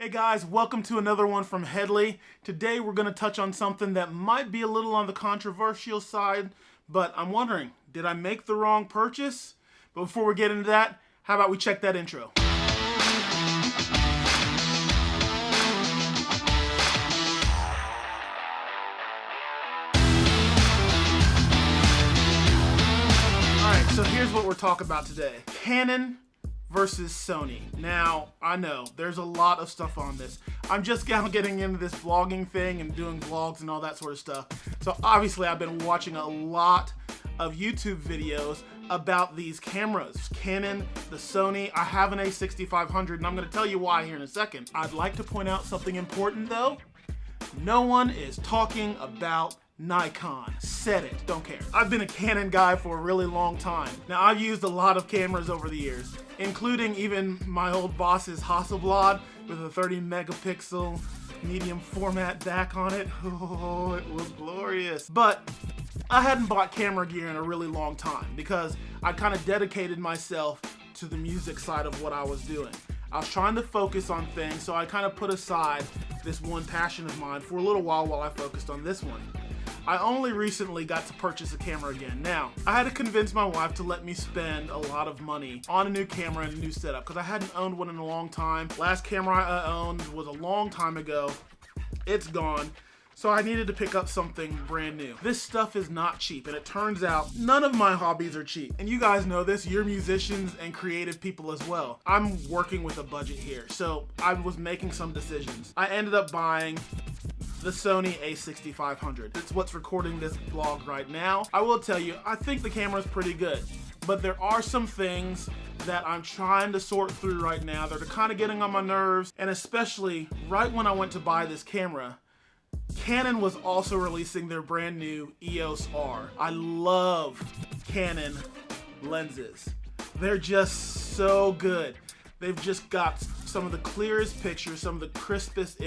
Hey guys, welcome to another one from Headley. Today we're going to touch on something that might be a little on the controversial side, but I'm wondering, did I make the wrong purchase? But before we get into that, how about we check that intro? Alright, so here's what we're talking about today. Canon versus Sony. Now, I know there's a lot of stuff on this. I'm just now getting into this vlogging thing and doing vlogs and all that sort of stuff. So obviously I've been watching a lot of YouTube videos about these cameras. Canon, the Sony. I have an A6500 and I'm going to tell you why here in a second. I'd like to point out something important though. No one is talking about Nikon. Said it. Don't care. I've been a Canon guy for a really long time. Now, I've used a lot of cameras over the years, including even my old boss's Hasselblad with a 30 megapixel medium format DAC on it. Oh, it was glorious. But I hadn't bought camera gear in a really long time because I kind of dedicated myself to the music side of what I was doing. I was trying to focus on things, so I kind of put aside this one passion of mine for a little while I focused on this one. I only recently got to purchase a camera again. Now, I had to convince my wife to let me spend a lot of money on a new camera and a new setup because I hadn't owned one in a long time. Last camera I owned was a long time ago. It's gone. So I needed to pick up something brand new. This stuff is not cheap, and it turns out none of my hobbies are cheap. And you guys know this, you're musicians and creative people as well. I'm working with a budget here, so I was making some decisions. I ended up buying the Sony A6500. It's what's recording this vlog right now. I will tell you, I think the camera's pretty good, but there are some things that I'm trying to sort through right now that are kind of getting on my nerves, and especially right when I went to buy this camera, Canon was also releasing their brand new EOS R. I love Canon lenses. They're just so good. They've just got some of the clearest pictures, some of the crispest,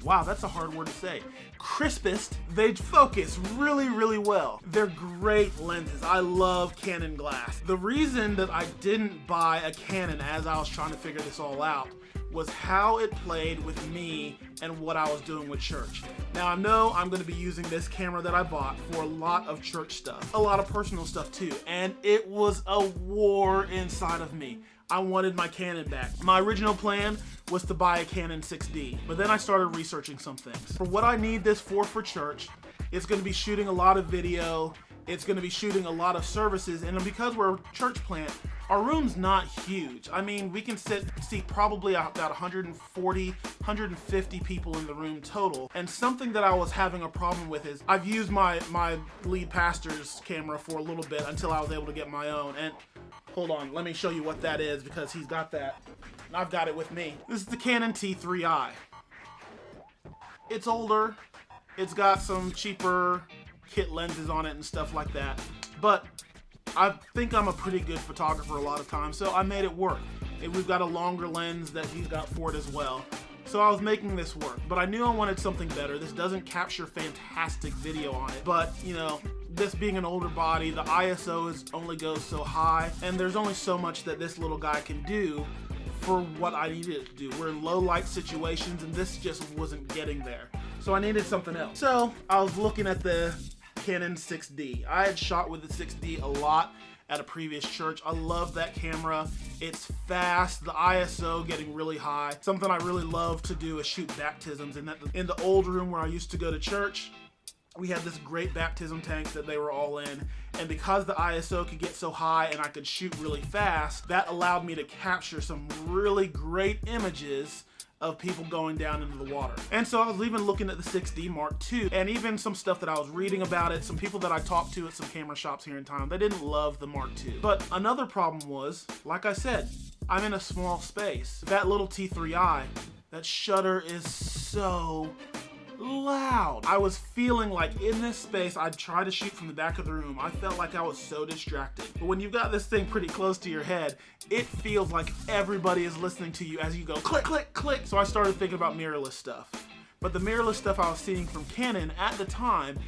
wow, that's a hard word to say. Crispest. They focus really, really well. They're great lenses. I love Canon glass. The reason that I didn't buy a Canon as I was trying to figure this all out was how it played with me and what I was doing with church. Now, I know I'm going to be using this camera that I bought for a lot of church stuff, a lot of personal stuff too, and it was a war inside of me. I wanted my Canon back. My original plan was to buy a Canon 6D, but then I started researching some things. For what I need this for church, it's going to be shooting a lot of video, it's going to be shooting a lot of services, and because we're a church plant, our room's not huge. I mean, we can seat probably about 140, 150 people in the room total. And something that I was having a problem with is I've used my lead pastor's camera for a little bit until I was able to get my own. And hold on, let me show you what that is because he's got that. And I've got it with me. This is the Canon T3i. It's older. It's got some cheaper kit lenses on it and stuff like that. But I think I'm a pretty good photographer a lot of times, so I made it work. And we've got a longer lens that he's got for it as well. So I was making this work, but I knew I wanted something better. This doesn't capture fantastic video on it, but you know, this being an older body, the ISO only goes so high, and there's only so much that this little guy can do for what I needed it to do. We're in low light situations, and this just wasn't getting there. So I needed something else. So I was looking at the Canon 6D. I had shot with the 6D a lot at a previous church. I love that camera. It's fast, the ISO getting really high. Something I really love to do is shoot baptisms. In the old room where I used to go to church, we had this great baptism tank that they were all in, and because the ISO could get so high and I could shoot really fast, that allowed me to capture some really great images of people going down into the water. And so I was even looking at the 6D Mark II, and even some stuff that I was reading about it, some people that I talked to at some camera shops here in town, they didn't love the Mark II. But another problem was, like I said, I'm in a small space. That little T3i, that shutter is so loud. I was feeling like in this space, I'd try to shoot from the back of the room. I felt like I was so distracted. But when you've got this thing pretty close to your head, it feels like everybody is listening to you as you go click, click, click. So I started thinking about mirrorless stuff. But the mirrorless stuff I was seeing from Canon at the time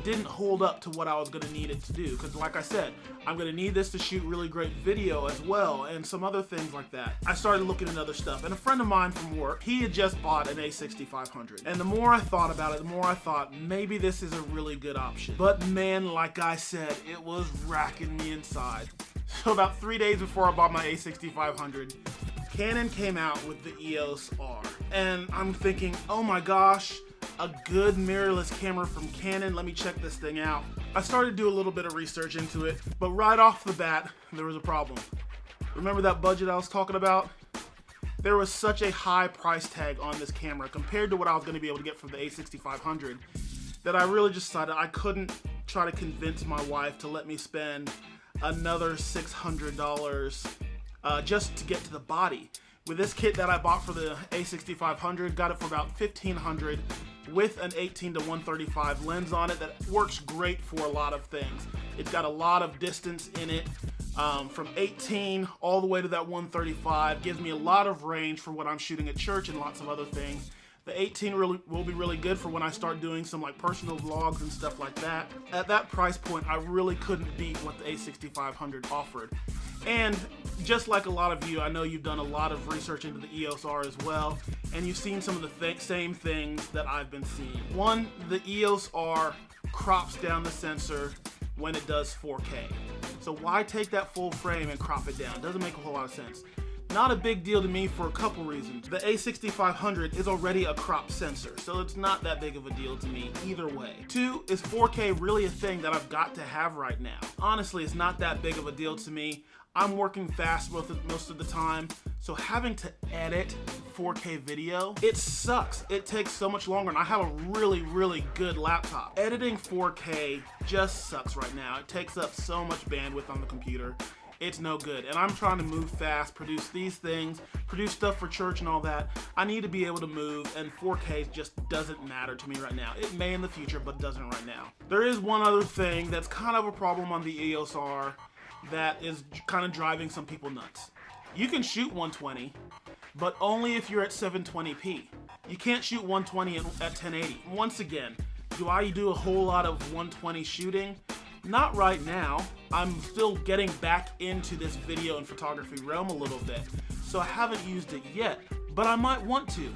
didn't hold up to what I was gonna need it to do. Because like I said, I'm gonna need this to shoot really great video as well, and some other things like that. I started looking at other stuff, and a friend of mine from work, he had just bought an A6500. And the more I thought about it, the more I thought maybe this is a really good option. But man, like I said, it was racking me inside. So about 3 days before I bought my A6500, Canon came out with the EOS R. And I'm thinking, oh my gosh, a good mirrorless camera from Canon, let me check this thing out. I started to do a little bit of research into it, but right off the bat, there was a problem. Remember that budget I was talking about? There was such a high price tag on this camera compared to what I was going to be able to get from the A6500 that I really just decided I couldn't try to convince my wife to let me spend another $600 just to get to the body. With this kit that I bought for the A6500, got it for about $1,500 with an 18-135 lens on it that works great for a lot of things. It's got a lot of distance in it, from 18 all the way to that 135, gives me a lot of range for what I'm shooting at church and lots of other things. The 18 will be really good for when I start doing some like personal vlogs and stuff like that. At that price point, I really couldn't beat what the A6500 offered. And just like a lot of you, I know you've done a lot of research into the EOS R as well, and you've seen some of the same things that I've been seeing. One, the EOS R crops down the sensor when it does 4K. So why take that full frame and crop it down? Doesn't make a whole lot of sense. Not a big deal to me for a couple reasons. The A6500 is already a crop sensor, so it's not that big of a deal to me either way. Two, is 4K really a thing that I've got to have right now? Honestly, it's not that big of a deal to me. I'm working fast most of the time, so having to edit 4K video, it sucks. It takes so much longer, and I have a really, really good laptop. Editing 4K just sucks right now. It takes up so much bandwidth on the computer. It's no good, and I'm trying to move fast, produce these things, produce stuff for church and all that. I need to be able to move, and 4K just doesn't matter to me right now. It may in the future, but doesn't right now. There is one other thing that's kind of a problem on the EOS R that is kind of driving some people nuts. You can shoot 120, but only if you're at 720p. You can't shoot 120 at 1080. Once again, do I do a whole lot of 120 shooting? Not right now. I'm still getting back into this video and photography realm a little bit, so I haven't used it yet, but I might want to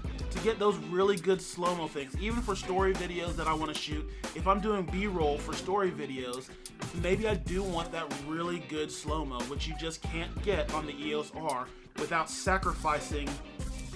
get those really good slow-mo things, even for story videos that I want to shoot. If I'm doing B-roll for story videos, maybe I do want that really good slow-mo, which you just can't get on the EOS R without sacrificing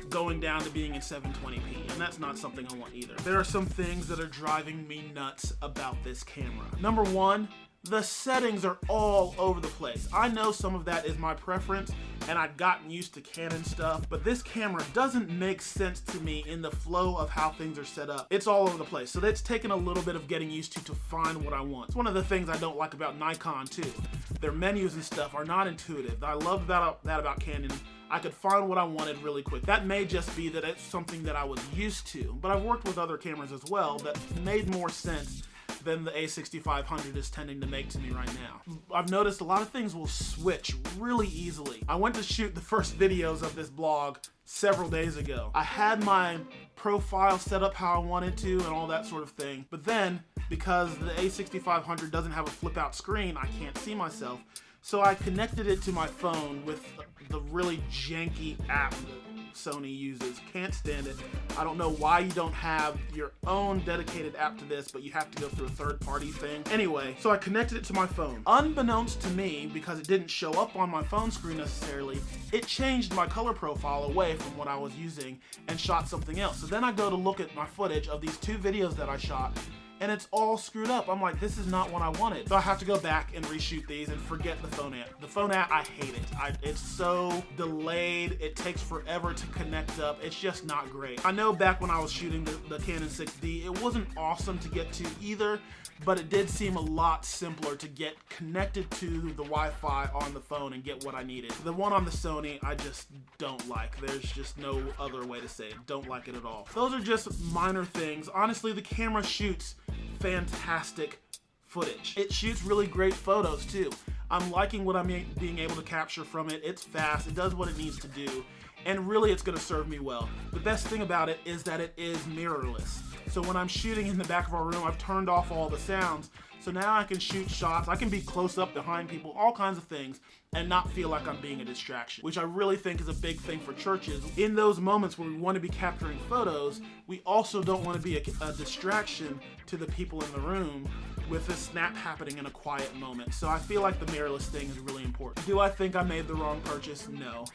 going down to being in 720p, and that's not something I want either. There are some things that are driving me nuts about this camera. Number one, the settings are all over the place. I know some of that is my preference, and I've gotten used to Canon stuff, but this camera doesn't make sense to me in the flow of how things are set up. It's all over the place, so that's taken a little bit of getting used to find what I want. It's one of the things I don't like about Nikon too. Their menus and stuff are not intuitive. I love that about Canon. I could find what I wanted really quick. That may just be that it's something that I was used to, but I've worked with other cameras as well that made more sense than the A6500 is tending to make to me right now. I've noticed a lot of things will switch really easily. I went to shoot the first videos of this blog several days ago. I had my profile set up how I wanted to and all that sort of thing, but then because the A6500 doesn't have a flip out screen, I can't see myself. So I connected it to my phone with the really janky app that Sony uses. Can't stand it. I don't know why you don't have your own dedicated app to this, but you have to go through a third-party thing. Anyway, so I connected it to my phone. Unbeknownst to me, because it didn't show up on my phone screen necessarily, it changed my color profile away from what I was using and shot something else. So then I go to look at my footage of these two videos that I shot, and it's all screwed up. I'm like, this is not what I wanted. So I have to go back and reshoot these and forget the phone app. The phone app, I hate it. It's so delayed. It takes forever to connect up. It's just not great. I know back when I was shooting the Canon 6D, it wasn't awesome to get to either, but it did seem a lot simpler to get connected to the Wi-Fi on the phone and get what I needed. The one on the Sony, I just don't like. There's just no other way to say it. Don't like it at all. Those are just minor things. Honestly, the camera shoots fantastic footage. It shoots really great photos too. I'm liking what I'm being able to capture from it. It's fast, it does what it needs to do, and really it's gonna serve me well. The best thing about it is that it is mirrorless. So when I'm shooting in the back of our room, I've turned off all the sounds. So now I can shoot shots, I can be close up behind people, all kinds of things, and not feel like I'm being a distraction, which I really think is a big thing for churches. In those moments where we want to be capturing photos, we also don't want to be a distraction to the people in the room with a snap happening in a quiet moment. So I feel like the mirrorless thing is really important. Do I think I made the wrong purchase? No.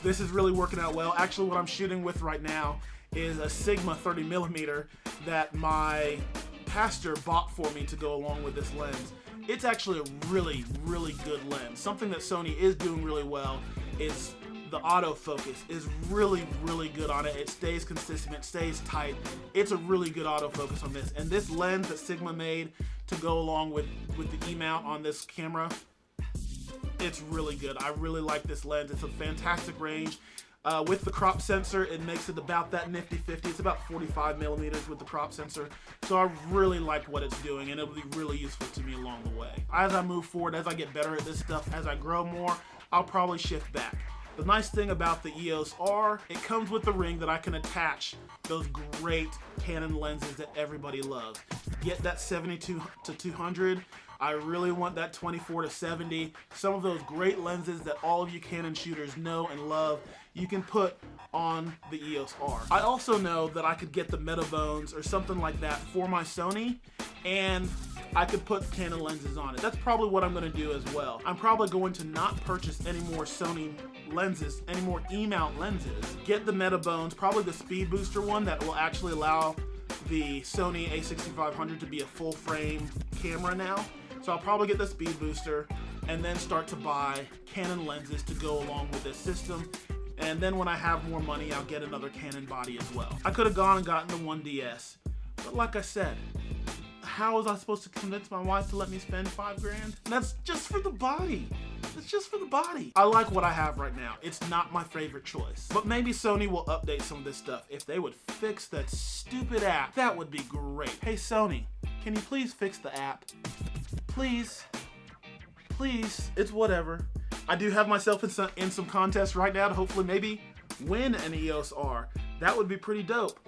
This is really working out well. Actually, what I'm shooting with right now is a Sigma 30mm that my pastor bought for me to go along with this lens. It's actually a really, really good lens. Something that Sony is doing really well is the autofocus is really, really good on it. It stays consistent, it stays tight. It's a really good autofocus on this. And this lens that Sigma made to go along with the E-mount on this camera, it's really good. I really like this lens. It's a fantastic range. With the crop sensor, it makes it about that nifty 50. It's about 45mm with the crop sensor. So I really like what it's doing, and it'll be really useful to me along the way. As I move forward, as I get better at this stuff, as I grow more, I'll probably shift back. The nice thing about the EOS R, it comes with the ring that I can attach those great Canon lenses that everybody loves. Get that 72-200. I really want that 24-70. Some of those great lenses that all of you Canon shooters know and love, you can put on the EOS R. I also know that I could get the Metabones or something like that for my Sony, and I could put Canon lenses on it. That's probably what I'm gonna do as well. I'm probably going to not purchase any more Sony lenses, any more E-mount lenses. Get the Metabones, probably the speed booster one that will actually allow the Sony A6500 to be a full frame camera now. So I'll probably get the speed booster and then start to buy Canon lenses to go along with this system. And then when I have more money, I'll get another Canon body as well. I could have gone and gotten the 1DS, but like I said, how was I supposed to convince my wife to let me spend $5 grand? And that's just for the body. It's just for the body. I like what I have right now. It's not my favorite choice. But maybe Sony will update some of this stuff. If they would fix that stupid app, that would be great. Hey Sony, can you please fix the app? Please. Please. It's whatever. I do have myself in some contests right now to hopefully maybe win an EOS R. That would be pretty dope.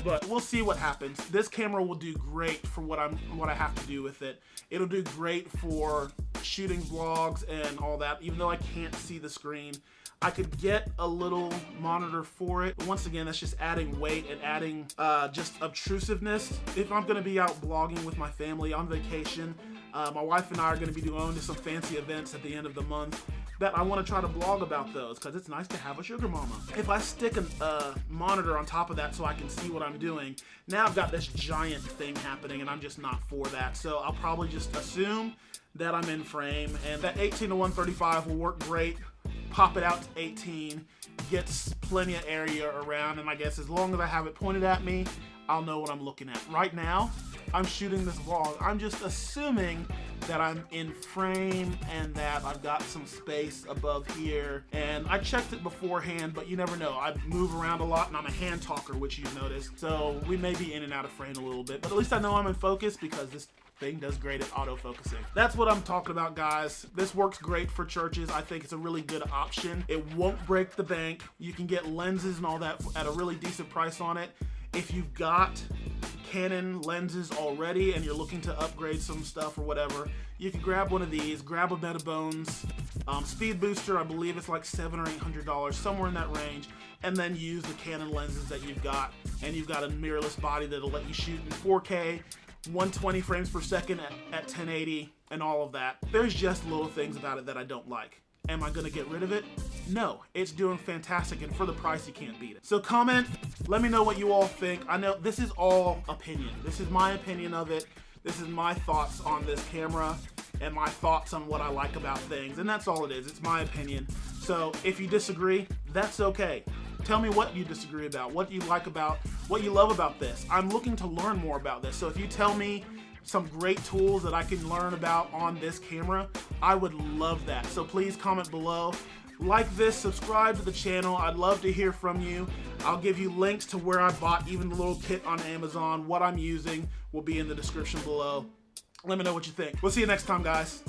But we'll see what happens. This camera will do great for what I have to do with it. It'll do great for shooting vlogs and all that, even though I can't see the screen. I could get a little monitor for it. But once again, that's just adding weight and adding just obtrusiveness. If I'm gonna be out vlogging with my family on vacation, my wife and I are gonna be going to some fancy events at the end of the month that I wanna try to vlog about those because it's nice to have a sugar mama. If I stick a monitor on top of that so I can see what I'm doing, now I've got this giant thing happening and I'm just not for that. So I'll probably just assume that I'm in frame, and that 18-135 will work great. Pop it out to 18, gets plenty of area around, and I guess as long as I have it pointed at me, I'll know what I'm looking at. Right now, I'm shooting this vlog. I'm just assuming that I'm in frame and that I've got some space above here. And I checked it beforehand, but you never know. I move around a lot and I'm a hand talker, which you've noticed. So we may be in and out of frame a little bit, but at least I know I'm in focus because this thing does great at autofocusing. That's what I'm talking about, guys. This works great for churches. I think it's a really good option. It won't break the bank. You can get lenses and all that at a really decent price on it. If you've got Canon lenses already and you're looking to upgrade some stuff or whatever, you can grab one of these, grab a Metabones speed booster. I believe it's like $700 or $800, somewhere in that range, and then use the Canon lenses that you've got, and you've got a mirrorless body that'll let you shoot in 4K, 120 frames per second at 1080, and all of that. There's just little things about it that I don't like. Am I gonna get rid of it? No, it's doing fantastic, and for the price, you can't beat it. So comment, let me know what you all think. I know this is all opinion. This is my opinion of it. This is my thoughts on this camera and my thoughts on what I like about things, and that's all it is. It's my opinion. So if you disagree, that's okay. Tell me what you disagree about, what you like about, what you love about this. I'm looking to learn more about this. So if you tell me some great tools that I can learn about on this camera, I would love that. So please comment below. Like this, subscribe to the channel. I'd love to hear from you. I'll give you links to where I bought even the little kit on Amazon. What I'm using will be in the description below. Let me know what you think. We'll see you next time, guys.